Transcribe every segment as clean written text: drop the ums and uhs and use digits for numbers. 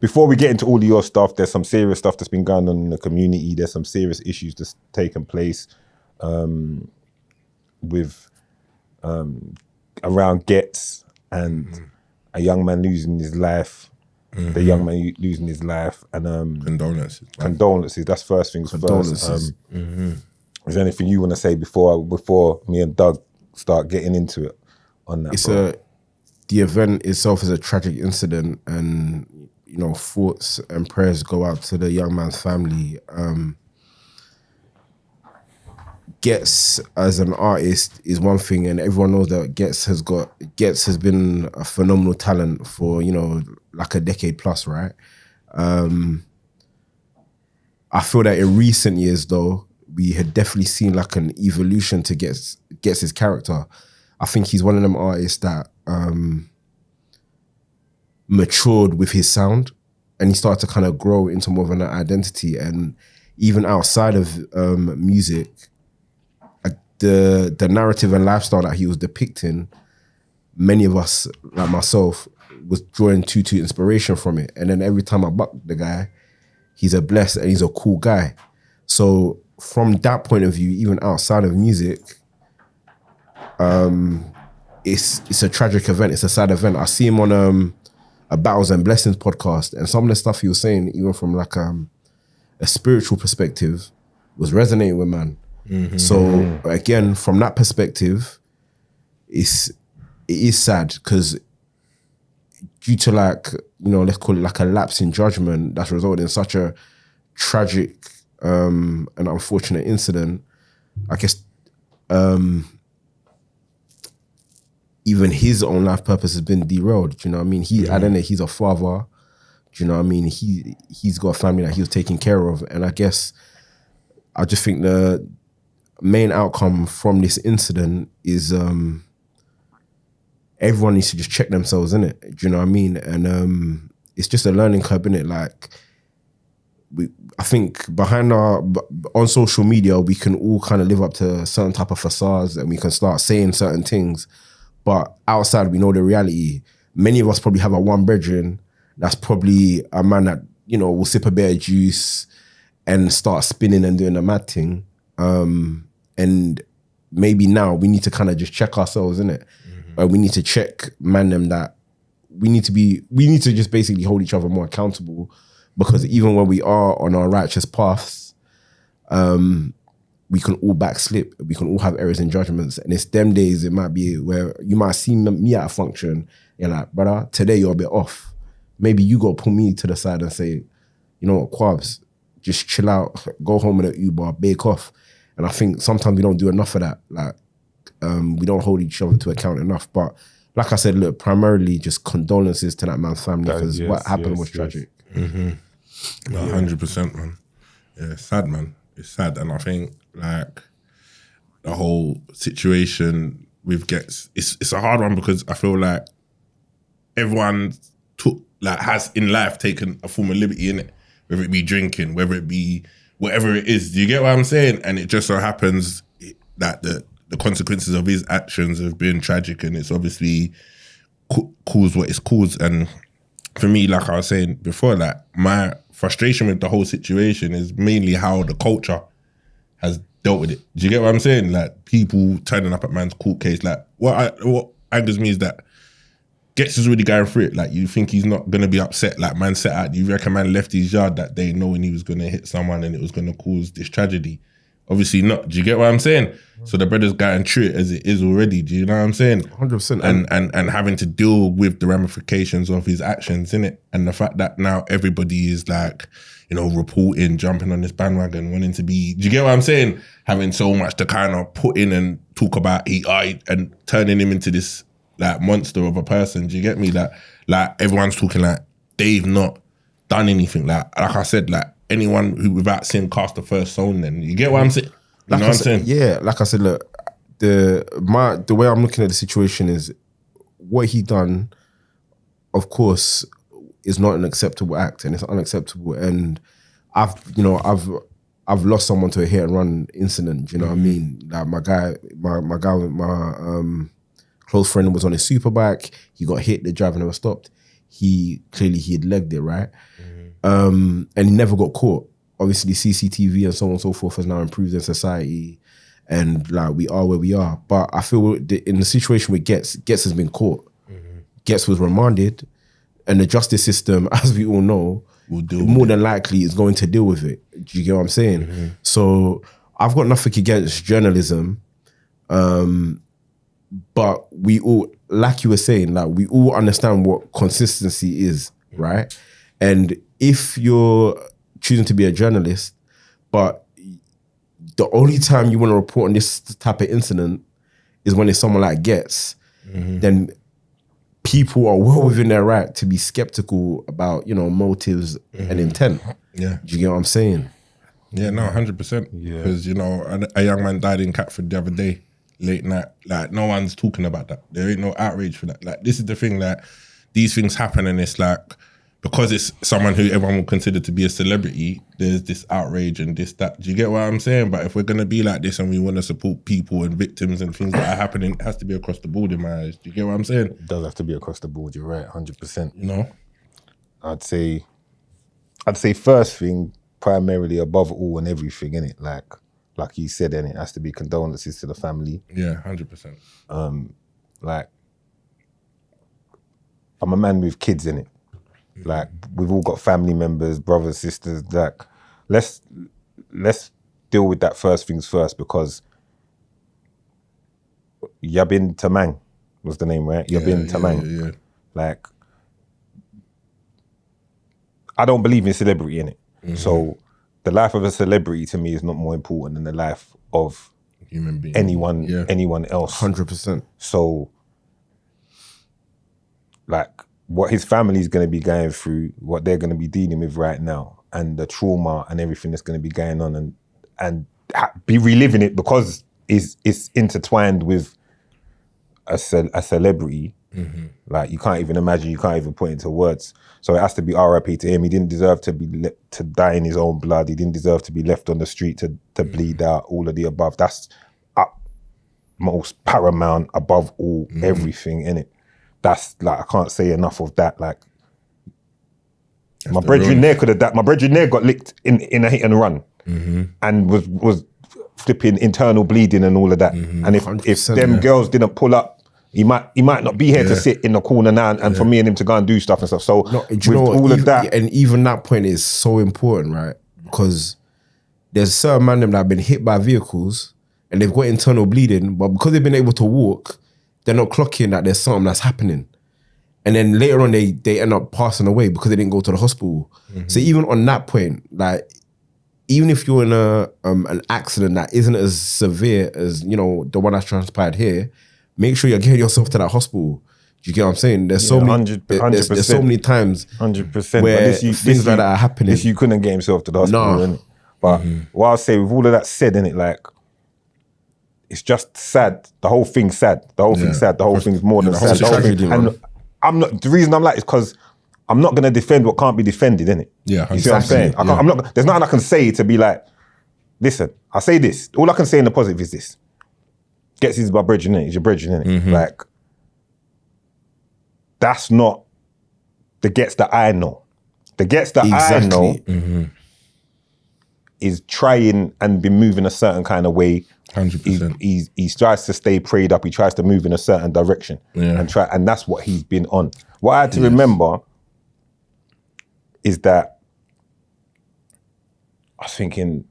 before we get into all of your stuff, there's some serious stuff that's been going on in the community. There's some serious issues that's taken place with around GHETTS and a young man losing his life. The young man losing his life, and condolences. Condolences. That's first things first. Is there anything you want to say before me and Doug start getting into it on that? The event itself is a tragic incident, and you know, thoughts and prayers go out to the young man's family. GHETTS as an artist is one thing, and everyone knows that GHETTS has been a phenomenal talent for, you know, like a decade plus, right? I feel that in recent years though, we had definitely seen like an evolution to GHETTS' character. I think he's one of them artists that matured with his sound, and he started to kind of grow into more of an identity. And even outside of music, the narrative and lifestyle that he was depicting, many of us, like myself, was drawing to inspiration from it. And then every time I buck the guy, he's a blessed and he's a cool guy. So from that point of view, even outside of music, it's a tragic event. It's a sad event. I see him on a Battles and Blessings podcast, and some of the stuff he was saying, even from like a spiritual perspective, was resonating with man. So again, from that perspective, it is sad, because due to, like, you know, let's call it like a lapse in judgment that's resulted in such a tragic and unfortunate incident, I guess even his own life purpose has been derailed. Do you know what I mean? I don't know, he's a father. Do you know what I mean? He's got a family that he was taking care of, and I guess I just think the main outcome from this incident is everyone needs to just check themselves, innit? Do you know what I mean? And it's just a learning curve, innit? Like, I think on social media, we can all kind of live up to certain type of facades, and we can start saying certain things, but outside we know the reality. Many of us probably have a one brethren that's probably a man that, you know, will sip a bit of juice and start spinning and doing a mad thing. And maybe now we need to kind of just check ourselves, innit? We need to check them that we need to just basically hold each other more accountable, because even when we are on our righteous paths, we can all backslip, we can all have errors and judgments, and it's them days it might be where you might see me at a function, you're like, brother, today you're a bit off. Maybe you got to pull me to the side and say, you know what, Kwabz, just chill out, go home in an Uber, bake off. And I think sometimes we don't do enough of that. Like, we don't hold each other to account enough. But like I said, look, primarily just condolences to that man's family, because what happened was tragic. 100%, man. Yeah, it's sad, man. It's sad. And I think, like, the whole situation with GHETTS, it's a hard one, because I feel like everyone has in life taken a form of liberty in it, whether it be drinking, whether it be whatever it is. Do you get what I'm saying? And it just so happens that the consequences of his actions have been tragic, and it's obviously caused what it's caused. And for me, like I was saying before, like, my frustration with the whole situation is mainly how the culture has dealt with it. Do you get what I'm saying? Like, people turning up at man's court case. Like, what angers me is that GHETTS is really going through it. Like, you think he's not gonna be upset? Like, man set out, you reckon man left his yard that day knowing he was gonna hit someone and it was gonna cause this tragedy? Obviously not. Do you get what I'm saying? So the brother's gotten through it as it is already. Do you know what I'm saying? 100%. And having to deal with the ramifications of his actions, innit? And the fact that now everybody is like, you know, reporting, jumping on this bandwagon, wanting to be, do you get what I'm saying? Having so much to kind of put in and talk about and turning him into this, like, monster of a person. Do you get me? Like everyone's talking like they've not done anything. Like I said, like, anyone who without sin cast the first stone. Then you get what I'm saying? You know what I'm saying? Yeah, like I said, look, the way I'm looking at the situation is what he done, of course, is not an acceptable act, and it's unacceptable. And I've lost someone to a hit and run incident. Do you know what I mean? Like, my close friend was on his superbike. He got hit. The driver never stopped. he had legged it, right? And he never got caught. Obviously, CCTV and so on and so forth has now improved in society, and like we are where we are. But I feel in the situation with Getz has been caught. Getz was remanded, and the justice system, as we all know, more than likely is going to deal with it. Do you get what I'm saying? So I've got nothing against journalism, but we all, like you were saying, like we all understand what consistency is, right? And if you're choosing to be a journalist, but the only time you want to report on this type of incident is when it's someone like Getz, then people are well within their right to be skeptical about, you know, motives and intent. Yeah. Do you get what I'm saying? Yeah, no, 100%. Yeah. Because, you know, a young man died in Catford the other day, late night. Like, no one's talking about that. There ain't no outrage for that. Like, this is the thing, that these things happen, and it's like, because it's someone who everyone will consider to be a celebrity, there's this outrage and this, that. Do you get what I'm saying? But if we're going to be like this and we want to support people and victims and things that are happening, it has to be across the board in my eyes. Do you get what I'm saying? It does have to be across the board, you're right, 100%. You know? I'd say first thing, primarily above all and everything, innit? Like you said, innit? It has to be condolences to the family. Yeah, 100%. Like, I'm a man with kids, innit? Like, we've all got family members, brothers, sisters. Like, let's deal with that first things first, because YubinTamang was the name, right? YubinTamang. Yeah. Like, I don't believe in celebrity, innit? So the life of a celebrity to me is not more important than the life of human being, anyone else. 100%. So, like, what his family's going to be going through, what they're going to be dealing with right now, and the trauma and everything that's going to be going on, and be reliving it because it's intertwined with a celebrity. Like, you can't even imagine, you can't even put it into words. So it has to be RIP to him. He didn't deserve to die in his own blood. He didn't deserve to be left on the street to bleed out, all of the above. That's most paramount above all, everything, innit? That's like, I can't say enough of that. Like, my brethren there could have died. My brethren there got licked in a hit and run, and was flipping internal bleeding and all of that. And if them girls didn't pull up, he might not be here to sit in the corner now and for me and him to go and do stuff and stuff. So with all of that, and even that point is so important, right? Because there's certain man them that have been hit by vehicles and they've got internal bleeding, but because they've been able to walk, they're not clocking that there's something that's happening. And then later on, they end up passing away because they didn't go to the hospital. So even on that point, like, even if you're in an accident that isn't as severe as, you know, the one that's transpired here, make sure you're getting yourself to that hospital. Do you get what I'm saying? There's so many, 100%. There's so many times 100% where things like that are happening. This you couldn't get himself to the hospital, innit? But what I'll say, with all of that said, innit, like, it's just sad. The whole thing's sad. The whole thing's sad. The whole thing's more than sad. And I'm not. The reason I'm like is because I'm not gonna defend what can't be defended, innit? Yeah, you see what I'm saying? I can't, I'm not. There's nothing I can say to be like, listen. I say this. All I can say in the positive is this: Getz is my brethren, innit? He's your brethren, innit? Like, that's not the Getz that I know. The Getz that I know is trying and been moving a certain kind of way. 100%. He tries to stay prayed up. He tries to move in a certain direction, and that's what he's been on. What I had to remember is that I was thinking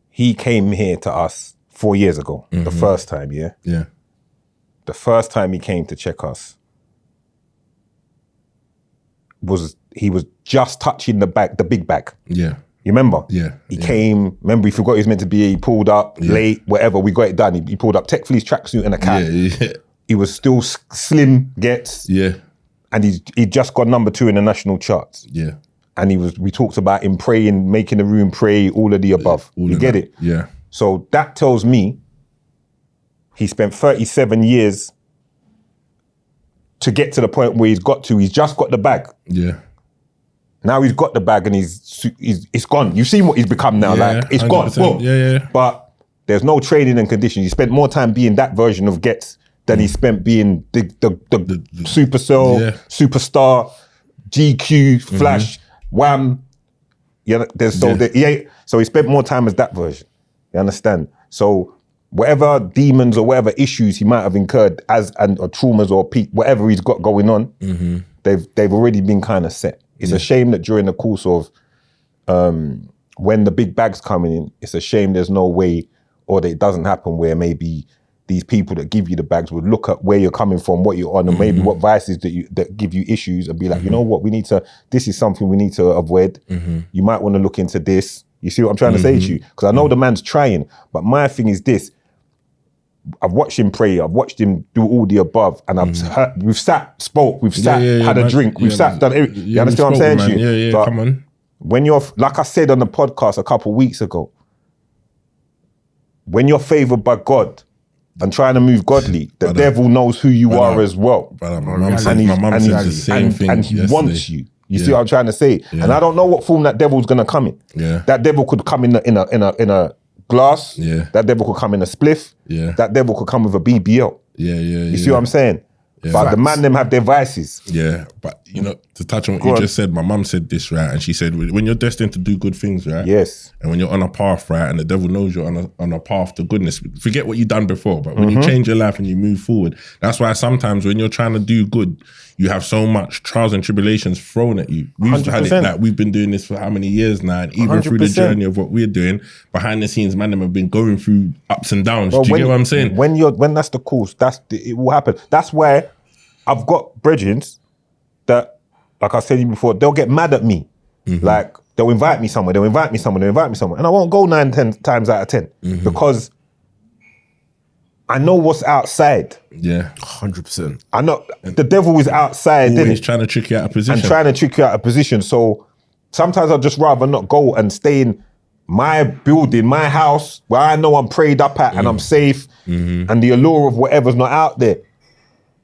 he came here to us 4 years ago, the first time, the first time he came to check us he was just touching the big bag. You remember? He came, remember, he forgot he was meant to be here, he pulled up late, whatever, we got it done. He pulled up tech fleece tracksuit and a cap. He was still slim, Getz. And he'd just got #2 in the national charts. And we talked about him praying, making the room pray, all of the above. You get it? So that tells me he spent 37 years to get to the point where he's got to. He's just got the bag. Now he's got the bag and it's gone. You've seen what he's become now. Like, it's gone. Boom. But there's no training and conditioning. He spent more time being that version of Getz than he spent being the superstar, GQ, Flash, Wham. Yeah, so he spent more time as that version. You understand? So whatever demons or whatever issues he might have incurred or traumas or whatever he's got going on, they've already been kind of set. It's a shame that during the course of when the big bag's coming in, it's a shame there's no way, or that it doesn't happen where maybe these people that give you the bags would look at where you're coming from, what you're on, and maybe what vices that give you issues, and be like, you know what, this is something we need to avoid. You might want to look into this. You see what I'm trying to say to you? Because I know the man's trying, but my thing is this. I've watched him pray, I've watched him do all the above, and we've sat, spoke, we've sat, had a drink, we've sat, done everything. You understand what I'm saying to you? Yeah, come on. When you're, like I said on the podcast a couple of weeks ago, when you're favored by God and trying to move godly, the devil knows who you are as well. My mum said the same thing. And he wants you. You see what I'm trying to say? Yeah. And I don't know what form that devil's gonna come in. Yeah. That devil could come in a glass. Yeah. That devil could come in a spliff. Yeah. That devil could come with a BBL. You see what I'm saying? Yeah. But the man them have their vices. Yeah, but you know, to touch on what you just said, my mum said this, right? And she said, when you're destined to do good things, right? Yes. And when you're on a path, right? And the devil knows you're on a path to goodness, forget what you've done before. But when you change your life and you move forward, that's why sometimes when you're trying to do good, you have so much trials and tribulations thrown at you. We've had it, like, we've been doing this for how many years now, and even 100%. Through the journey of what we're doing, behind the scenes, man, them have been going through ups and downs. Do you get what I'm saying? When that's the course, it will happen. That's why I've got brethrens that, like I said to you before, they'll get mad at me. Like, they'll invite me somewhere, and I won't go 9, 10 times out of 10 because I know what's outside. Yeah, 100%. I know the devil is outside. He's trying to trick you out of position. So sometimes I'd just rather not go and stay in my building, my house, where I know I'm prayed up at and I'm safe, and the allure of whatever's not out there.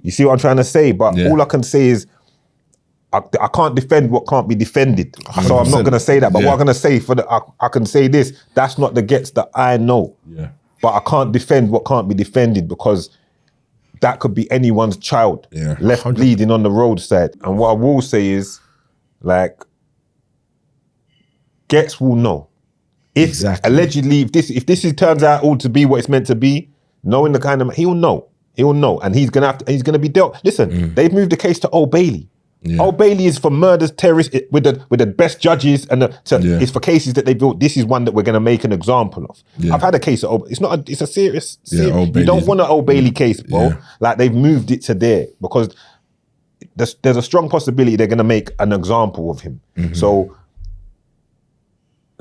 You see what I'm trying to say? But all I can say is I can't defend what can't be defended. 100%. So I'm not going to say that. But what I'm going to say, I can say this, that's not the gets that I know. Yeah. But I can't defend what can't be defended, because that could be anyone's child left 100%. Bleeding on the roadside. And what I will say is, like, Gets will know. If allegedly, if this turns out all to be what it's meant to be, knowing the kind of, he'll know. He'll know, and he's gonna be dealt. Listen, they've moved the case to Old Bailey. Yeah. Old Bailey is for murders, terrorists, with the best judges, and it's for cases that they built. This is one that we're gonna make an example of. Yeah. I've had a case of it's a serious. You don't want an Old Bailey case, bro. Yeah. Like, they've moved it to there because there's a strong possibility they're gonna make an example of him. So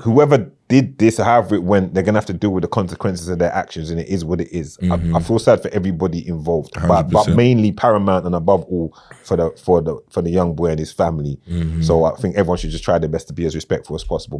whoever did this, however it went, they're gonna have to deal with the consequences of their actions, and it is what it is. I feel sad for everybody involved, but mainly paramount and above all for the young boy and his family. So I think everyone should just try their best to be as respectful as possible.